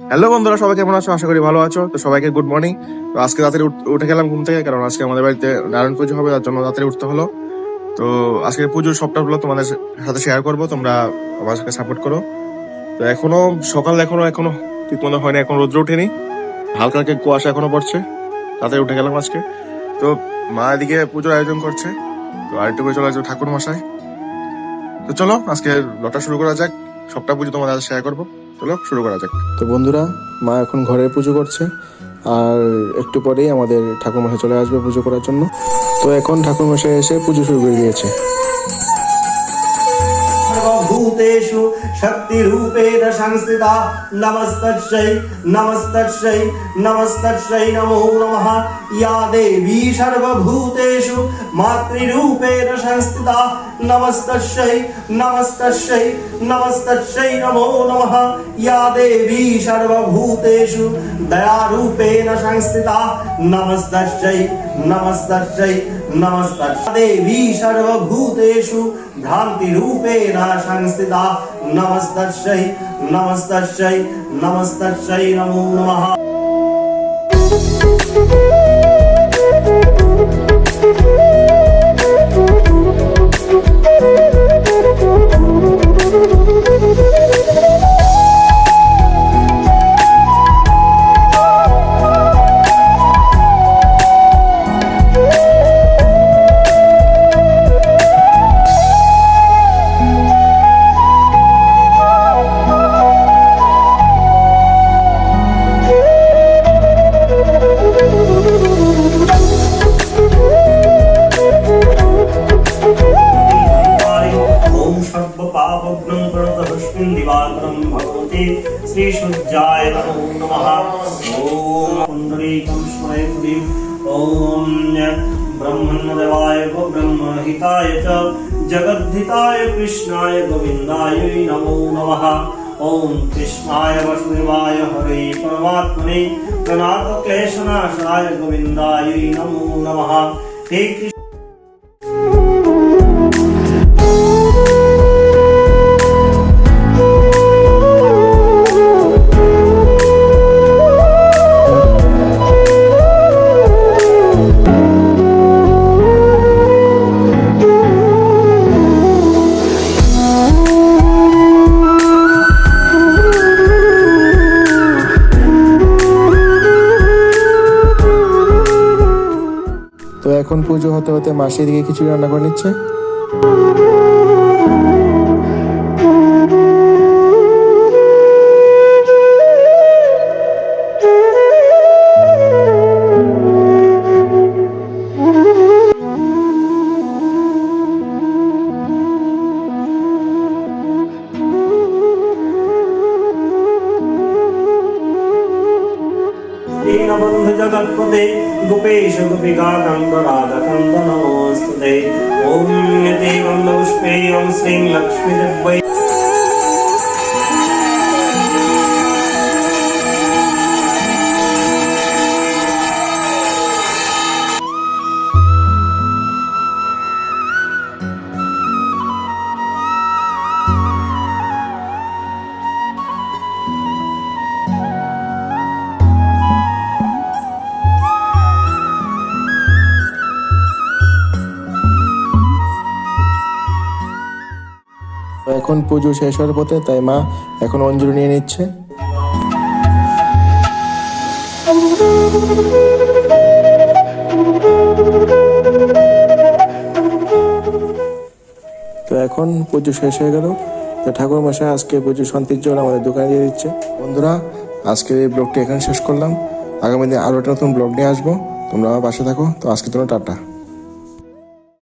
Hello বন্ধুরা, সবাই কেমন আছো? আশা করি ভালো আছো। তো সবাইকে গুড মর্নিং। তো আজকে রাতে উঠে গেলাম ঘুম থেকে, কারণ আজকে আমাদের বাড়িতে নারায়ণ পুজো হবে, তার জন্য রাতে উঠতে হলো। তো আজকে পুজোর সবটা হলো তোমাদের সাথে শেয়ার করবো, তোমরা আমার সাথে সাপোর্ট করো। তো এখনো সকাল, এখনো ঠিক মনে হয়নি, এখন রোদ্র উঠেনি, হালকা হালকা কুয়াশা এখনো পড়ছে। রাতে উঠে গেলাম আজকে। তো মা এদিকে পুজোর আয়োজন করছে, তো আরেকটু করে চলে আসবে ঠাকুর মশাই। তো চলো আজকে ব্লগটা শুরু করা যাক, সবটা পুজো তোমাদের সাথে শেয়ার করবো। চলো শুরু করা যাক। তো বন্ধুরা, মা এখন ঘরে পুজো করছে, আর একটু পরেই আমাদের ঠাকুরমশাই চলে আসবে পুজো করার জন্য। তো এখন ঠাকুরমশাই এসে পুজো শুরু করে দিয়েছে। ভূতেষু শক্তিরূপেণ সংস্থিতা নমস্তস্যৈ নমস্তস্যৈ নমস্তস্যৈ নমো নমঃ। ইয়া দেবী সর্বভূতেষু মাতৃরূপেণ সংস্থিতা নমস্তস্যৈ নমস্তস্যৈ নমস্তস্যৈ নমো নমঃ। ইয়া দেবী সর্বভূতেষু দয়ারূপেণ সংস্থিতা নমস্তস্যৈ নমস্তস্যৈ নমস্তস্যৈ। দেবী সর্বভূতেষু ভ্রান্তিরূপেণ সংস্থিতা নমস্তস্যৈ নমস্তস্যৈ নমস্তস্যৈ নমো নমঃ। श्री सूर्याय नमो नमः। ओम पुंडरीकं स्मरेत्। ओम ब्रह्मण्यदेवाय ब्रह्महिताय च जगद्धिताय कृष्णाय गोविन्दाय नमो नमः। ओम कृष्णाय वासुदेवाय हरे परमात्मने प्रणतक्लेशनाशाय गोविन्दाय नमो नमः। हे कृष्ण। তো এখন পুজো হতে হতে মাসি দিকে খিচুড়ি রান্না করে নিচ্ছে। दीनबन्धु जगत्पते गोपेश गोपिका कान्त राधा कान्त नमोस्तुते। ओम देवं पुष्पे ओम श्रीं लक्ष्मी देव्यै। এখন পুজো শেষ হওয়ার পথে, তাই মা এখন অঞ্জলি নিয়ে নিচ্ছে। তো এখন পুজো শেষ হয়ে গেল। তো ঠাকুর মশাই আজকে পুজো শান্তির জন্য আমাদের দোকানে দিয়ে দিচ্ছে। বন্ধুরা, আজকে এই ব্লগটি এখানে শেষ করলাম। আগামী দিনে আরো একটা নতুন ব্লগ নিয়ে আসবো, তোমরা আমার পাশে থাকো। তো আজকে তোমরা টাটা।